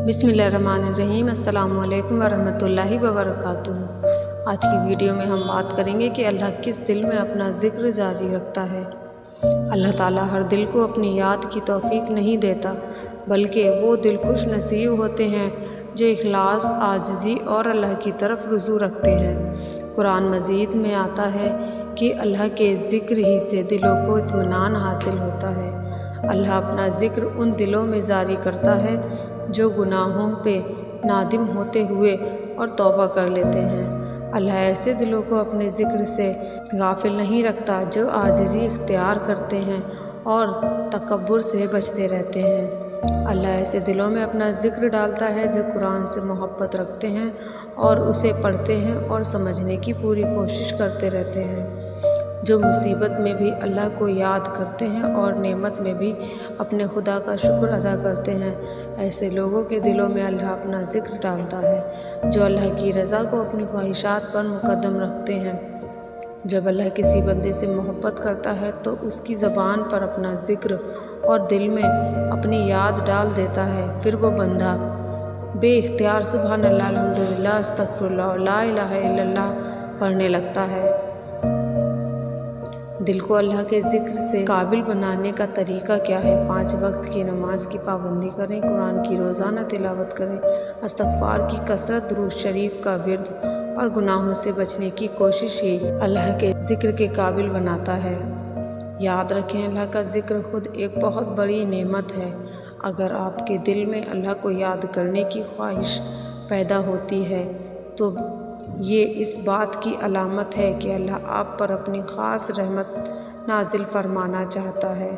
बिस्मिल्लाहिर्रहमानिर्रहीम। अस्सलामु अलैकुम वरहमतुल्लाहि वबरकातुहू। आज की वीडियो में हम बात करेंगे कि अल्लाह किस दिल में अपना ज़िक्र जारी रखता है। अल्लाह ताला हर दिल को अपनी याद की तौफीक नहीं देता, बल्कि वो दिल खुश नसीब होते हैं जो इखलास, आजिज़ी और अल्लाह की तरफ रुजू रखते हैं। कुरान मजीद में आता है कि अल्लाह के ज़िक्र ही से दिलों को इत्मीनान हासिल होता है। अल्लाह अपना ज़िक्र उन दिलों में जारी करता है जो गुनाहों पे नादिम होते हुए और तौबा कर लेते हैं। अल्लाह ऐसे दिलों को अपने ज़िक्र से गाफिल नहीं रखता जो आजिज़ी इख्तियार करते हैं और तकब्बुर से बचते रहते हैं। अल्लाह ऐसे दिलों में अपना ज़िक्र डालता है जो कुरान से मोहब्बत रखते हैं और उसे पढ़ते हैं और समझने की पूरी कोशिश करते रहते हैं, जो मुसीबत में भी अल्लाह को याद करते हैं और नेमत में भी अपने खुदा का शुक्र अदा करते हैं। ऐसे लोगों के दिलों में अल्लाह अपना ज़िक्र डालता है जो अल्लाह की रज़ा को अपनी ख्वाहिशात पर मुकद्दम रखते हैं। जब अल्लाह किसी बंदे से मोहब्बत करता है तो उसकी ज़बान पर अपना ज़िक्र और दिल में अपनी याद डाल देता है। फिर वो बंदा बेइख्तियार सुबहान अल्लाह, अल्हम्दुलिल्लाह, अस्तगफिरुल्लाह, ला इलाहा इल्लल्लाह पढ़ने लगता है। दिल को अल्लाह के ज़िक्र से काबिल बनाने का तरीका क्या है? 5 वक्त की नमाज की पाबंदी करें, कुरान की रोज़ाना तिलावत करें, इस्तिग़फ़ार की कसरत, दुरूद शरीफ का विर्द और गुनाहों से बचने की कोशिश ही अल्लाह के ज़िक्र के काबिल बनाता है। याद रखें, अल्लाह का ज़िक्र खुद एक बहुत बड़ी नेमत है। अगर आपके दिल में अल्लाह को याद करने की ख्वाहिश पैदा होती है तो ये इस बात की अलामत है कि अल्लाह आप पर अपनी ख़ास रहमत नाजिल फरमाना चाहता है।